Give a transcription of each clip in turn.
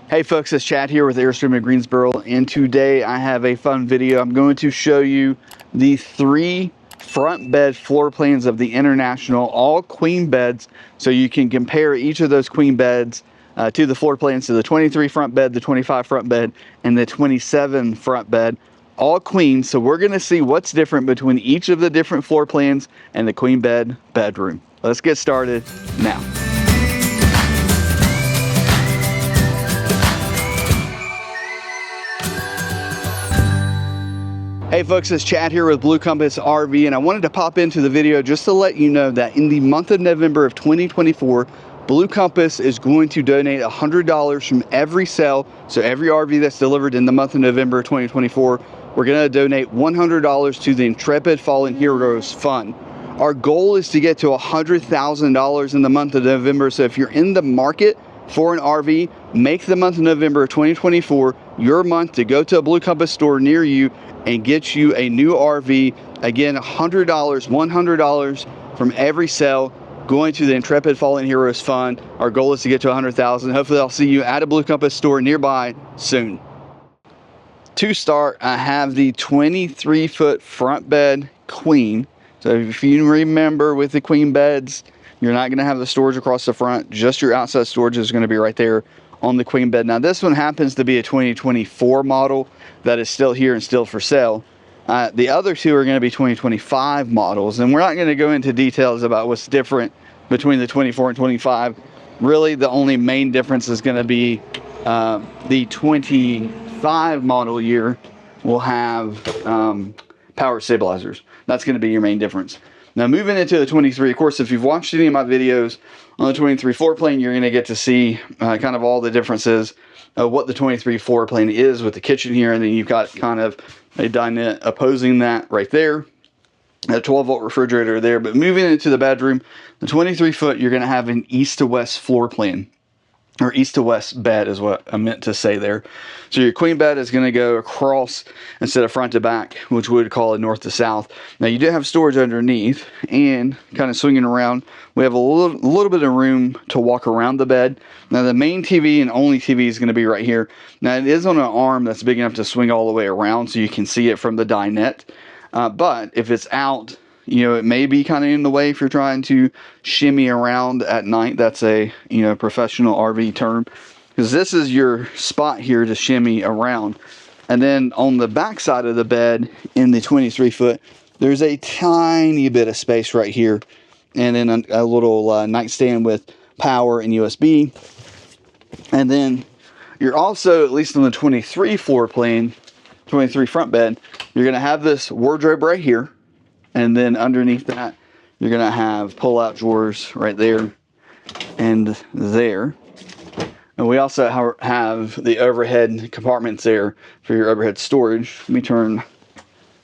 Hey folks, it's Chad here with Airstream in Greensboro, and today I have a fun video. I'm going to show you the 3 front bed floor plans of the International, all queen beds, so you can compare each of those queen beds to the floor plans, to the 23 front bed, the 25 front bed, and the 27 front bed, all queen. So we're going to see what's different between each of the different floor plans and the queen bed bedroom. Let's get started now. Hey folks, it's Chad here with Blue Compass RV, and I wanted to pop into the video just to let you know that in the month of November of 2024, Blue Compass is going to donate $100 from every sale. So every RV that's delivered in the month of November 2024, we're going to donate $100 to the Intrepid Fallen Heroes Fund. Our goal is to get to $100,000 in the month of November. So if you're in the market for an RV, make the month of November 2024 your month to go to a Blue Compass store near you and get you a new RV. Again, $100 from every sale going to the Intrepid Fallen Heroes Fund. Our goal is to get to $100,000. Hopefully I'll see you at a Blue Compass store nearby soon. To start, I have the 23-foot front bed queen. So if you remember with the queen beds, you're not going to have the storage across the front. Just your outside storage is going to be right there on the queen bed. Now this one happens to be a 2024 model that is still here and still for sale. The other two are going to be 2025 models, and we're not going to go into details about what's different between the 24 and 25. Really the only main difference is going to be the 25 model year will have power stabilizers. That's going to be your main difference. Now moving into the 23, of course, if you've watched any of my videos on the 23 floor plan, you're going to get to see kind of all the differences of what the 23 floor plan is with the kitchen here. And then you've got kind of a dinette opposing that right there, a 12-volt refrigerator there. But moving into the bedroom, the 23 foot, you're going to have an east to west floor plan. Or east to west bed is what I meant to say there. So your queen bed is going to go across instead of front to back, which we would call it north to south. Now you do have storage underneath, and kind of swinging around, we have a little bit of room to walk around the bed. Now the main TV and only TV is going to be right here. Now it is on an arm that's big enough to swing all the way around, so you can see it from the dinette. But if it's out, you know, it may be kind of in the way if you're trying to shimmy around at night. That's a, you know, professional RV term, because this is your spot here to shimmy around. And then on the back side of the bed in the 23 foot, there's a tiny bit of space right here, and then a little nightstand with power and USB. And then you're also, at least on the 23 floor plan, 23 front bed, you're going to have this wardrobe right here. And then underneath that, you're going to have pull-out drawers right there and there. And we also have the overhead compartments there for your overhead storage. Let me turn,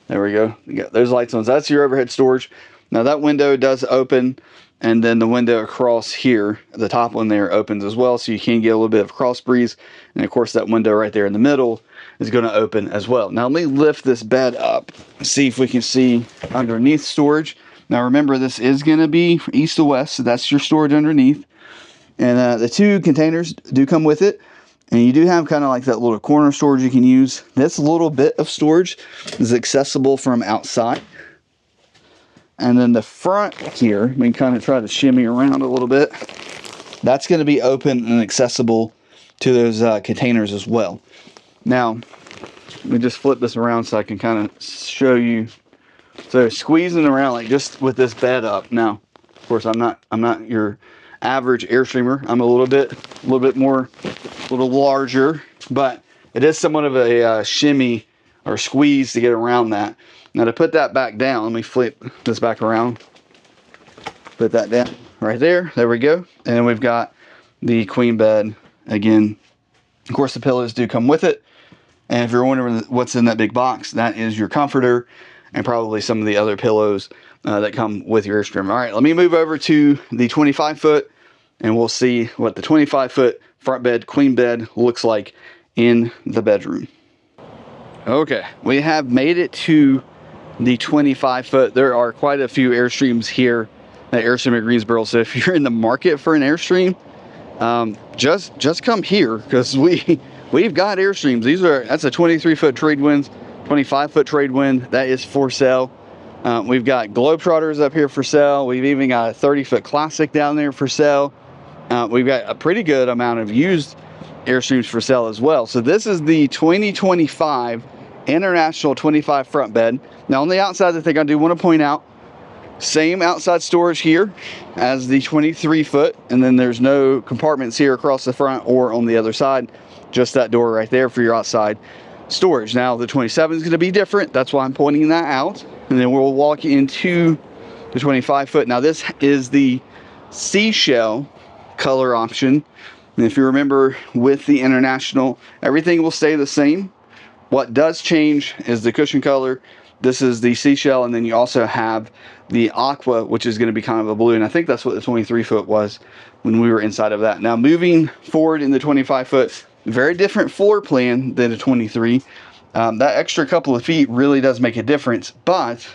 there we go. You got those lights on. So that's your overhead storage. Now that window does open, and then the window across here, the top one there, opens as well, so you can get a little bit of cross breeze. And of course that window right there in the middle is going to open as well. Now let me lift this bed up, see if we can see underneath storage. Now remember, this is going to be east to west, so that's your storage underneath. And the 2 containers do come with it. And you do have kind of like that little corner storage you can use. This little bit of storage is accessible from outside. And then the front here, we can kind of try to shimmy around a little bit. That's going to be open and accessible to those containers as well. Now, let me just flip this around so I can kind of show you. So squeezing around like just with this bed up. Now, of course, I'm not your average Airstreamer. I'm a little bit more, a little larger, but it is somewhat of a shimmy or squeeze to get around that. Now to put that back down, let me flip this back around. Put that down right there. There we go. And then we've got the queen bed again. Of course, the pillows do come with it. And if you're wondering what's in that big box, that is your comforter and probably some of the other pillows that come with your Airstream. All right, let me move over to the 25 foot, and we'll see what the 25 foot front bed queen bed looks like in the bedroom. Okay, we have made it to the 25 foot. There are quite a few Airstreams here at Airstream in Greensboro. So if you're in the market for an Airstream, just come here, because we've got Airstreams. That's a 23-foot trade wind, 25-foot trade wind. That is for sale. We've got Globetrotters up here for sale. We've even got a 30-foot Classic down there for sale. We've got a pretty good amount of used Airstreams for sale as well. So this is the 2025 International 25 front bed. Now on the outside, the thing I do want to point out, same outside storage here as the 23-foot, and then there's no compartments here across the front or on the other side, just that door right there for your outside storage. Now the 27 is going to be different, that's why I'm pointing that out. And then we'll walk into the 25-foot. Now this is the seashell color option, and if you remember with the International, everything will stay the same. What does change is the cushion color. This is the seashell, and then you also have the aqua, which is going to be kind of a blue, and I think that's what the 23-foot was when we were inside of that. Now moving forward in the 25-foot, very different floor plan than a 23. That extra couple of feet really does make a difference, but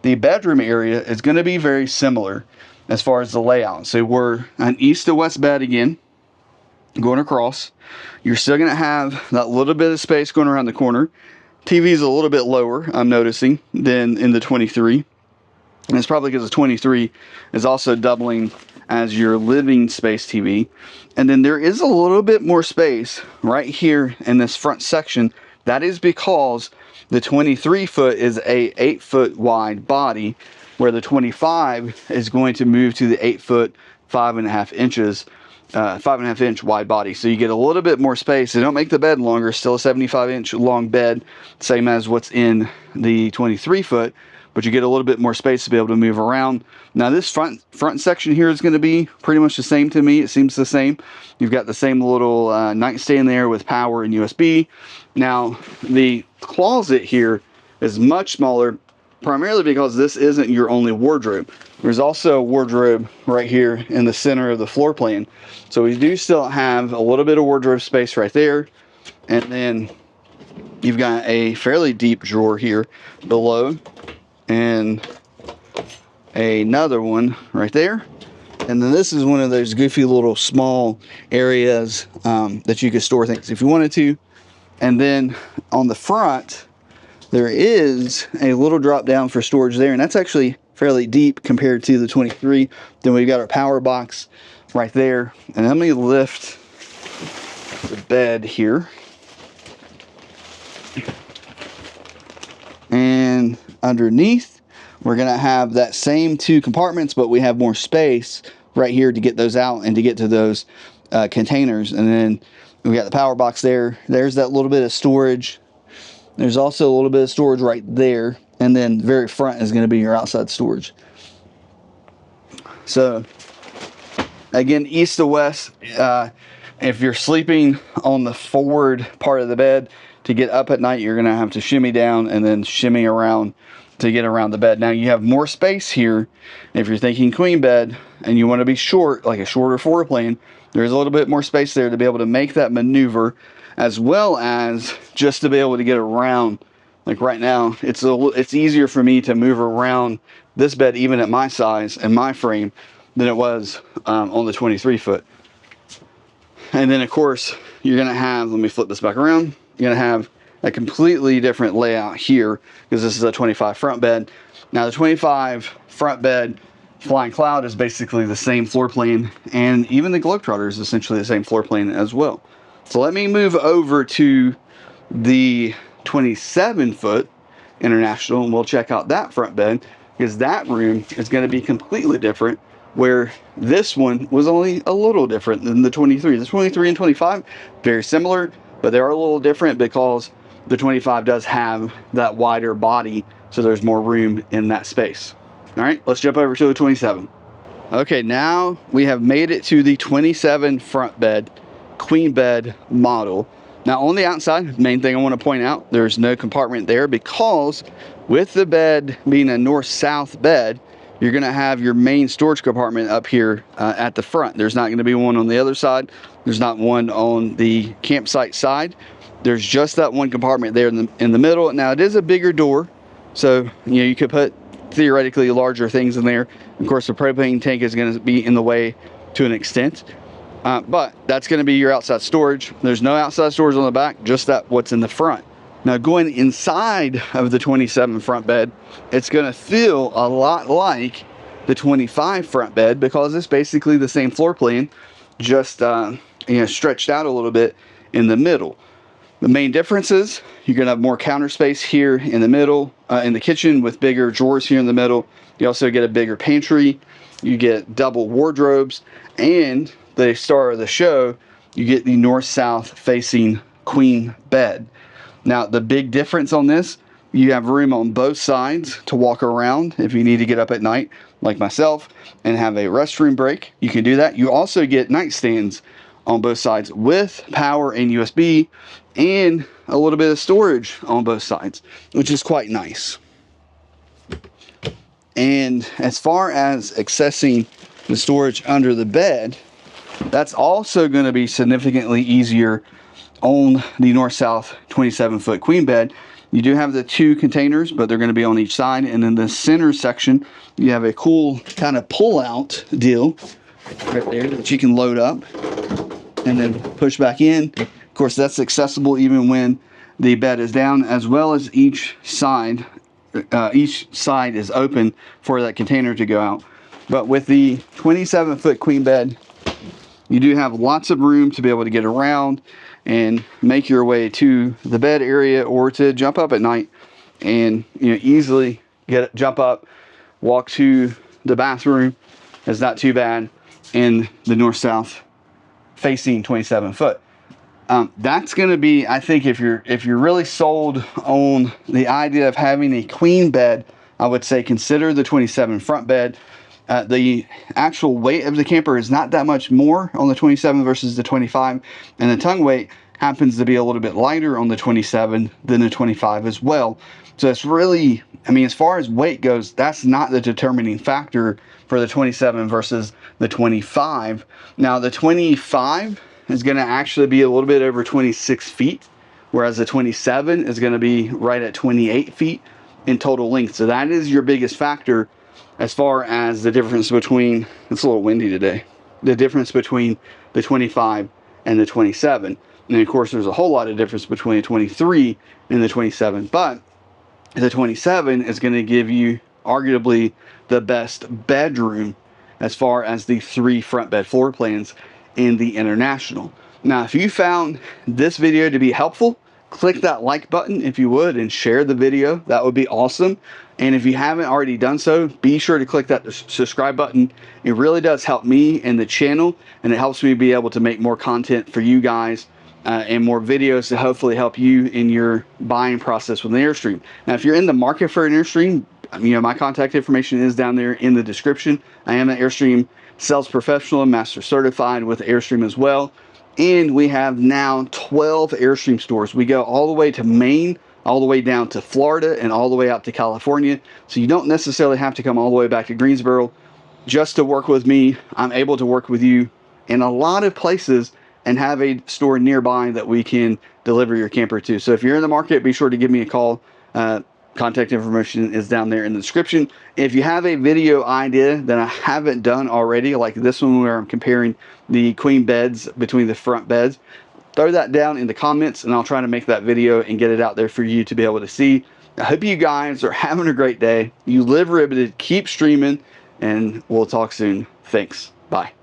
the bedroom area is going to be very similar as far as the layout. So we're an east to west bed again, going across. You're still going to have that little bit of space going around the corner. TV is a little bit lower, I'm noticing, than in the 23. And it's probably because the 23 is also doubling as your living space TV. And then there is a little bit more space right here in this front section. That is because the 23-foot is a 8-foot wide body, where the 25 is going to move to the 8-foot, 5.5 inches, 5.5 inch wide body. So you get a little bit more space. They don't make the bed longer, still a 75-inch long bed, same as what's in the 23-foot, but you get a little bit more space to be able to move around. Now this front section here is going to be pretty much the same to me. It seems the same. You've got the same little nightstand there with power and USB. Now the closet here is much smaller, primarily because this isn't your only wardrobe. There's also a wardrobe right here in the center of the floor plan. So we do still have a little bit of wardrobe space right there. And then you've got a fairly deep drawer here below, and another one right there. And then this is one of those goofy little small areas that you could store things if you wanted to. And then on the front, there is a little drop down for storage there, and that's actually fairly deep compared to the 23. Then we've got our power box right there. And let me lift the bed here. And underneath, we're going to have that same 2 compartments, but we have more space right here to get those out and to get to those containers. And then we got the power box there. There's that little bit of storage. There's also a little bit of storage right there. And then the very front is going to be your outside storage. So again, east to west, if you're sleeping on the forward part of the bed, to get up at night, you're going to have to shimmy down and then shimmy around to get around the bed. Now you have more space here. If you're thinking queen bed and you want to be short, like a shorter floor plan, there's a little bit more space there to be able to make that maneuver, as well as just to be able to get around. Like right now, it's easier for me to move around this bed, even at my size and my frame, than it was on the 23-foot. And then of course, you're going to have, let me flip this back around, you're going to have a completely different layout here, because this is a 25 front bed. Now the 25 front bed Flying Cloud is basically the same floor plan, and even the Globetrotter is essentially the same floor plan as well. So let me move over to the 27-foot International, and we'll check out that front bed, because that room is going to be completely different, where this one was only a little different than the 23. The 23 and 25, very similar, but they are a little different because the 25 does have that wider body, so there's more room in that space. All right, let's jump over to the 27. Okay, now we have made it to the 27 front bed, queen bed model. Now on the outside, main thing I want to point out, there's no compartment there, because with the bed being a north-south bed, you're going to have your main storage compartment up here at the front. There's not going to be one on the other side. There's not one on the campsite side. There's just that one compartment there in the middle. Now it is a bigger door, so you could put theoretically larger things in there. Of course, the propane tank is going to be in the way to an extent. But that's going to be your outside storage. There's no outside storage on the back, just that what's in the front. Now going inside of the 27 front bed, it's going to feel a lot like the 25 front bed because it's basically the same floor plan, just stretched out a little bit in the middle. The main differences: you're going to have more counter space here in the middle, in the kitchen, with bigger drawers here in the middle. You also get a bigger pantry. You get double wardrobes, and the star of the show, you get the north-south facing queen bed. Now, the big difference on this, you have room on both sides to walk around if you need to get up at night, like myself, and have a restroom break. You can do that. You also get nightstands on both sides with power and USB, and a little bit of storage on both sides, which is quite nice. And as far as accessing the storage under the bed, that's also going to be significantly easier on the north-south 27-foot queen bed. You do have the two containers, but they're going to be on each side. And in the center section, you have a cool kind of pull-out deal right there that you can load up and then push back in. Of course, that's accessible even when the bed is down, as well as each side is open for that container to go out. But with the 27-foot queen bed, you do have lots of room to be able to get around and make your way to the bed area, or to jump up at night and easily jump up, walk to the bathroom. It's not too bad in the north-south facing 27-foot. That's going to be, I think, if you're really sold on the idea of having a queen bed, I would say consider the 27 front bed. The actual weight of the camper is not that much more on the 27 versus the 25, and the tongue weight happens to be a little bit lighter on the 27 than the 25 as well. So it's really, I mean, as far as weight goes, that's not the determining factor for the 27 versus the 25. Now the 25 is going to actually be a little bit over 26 feet, whereas the 27 is going to be right at 28 feet in total length. So that is your biggest factor as far as the difference between, it's a little windy today, the difference between the 25 and the 27. And of course, there's a whole lot of difference between the 23 and the 27, but the 27 is going to give you arguably the best bedroom as far as the 3 front bed floor plans in the International. Now, if you found this video to be helpful, click that like button if you would, and share the video. That would be awesome. And if you haven't already done so, be sure to click that subscribe button. It really does help me and the channel, and it helps me be able to make more content for you guys, and more videos to hopefully help you in your buying process with an Airstream. Now, if you're in the market for an Airstream, my contact information is down there in the description. I am an Airstream sales professional and master certified with Airstream as well. And we have now 12 Airstream stores. We go all the way to Maine, all the way down to Florida, and all the way out to California. So you don't necessarily have to come all the way back to Greensboro just to work with me. I'm able to work with you in a lot of places and have a store nearby that we can deliver your camper to. So if you're in the market, be sure to give me a call. Contact information is down there in the description. If you have a video idea that I haven't done already, like this one where I'm comparing the queen beds between the front beds, throw that down in the comments and I'll try to make that video and get it out there for you to be able to see. I hope you guys are having a great day. You live riveted, keep streaming, and we'll talk soon. Thanks. Bye.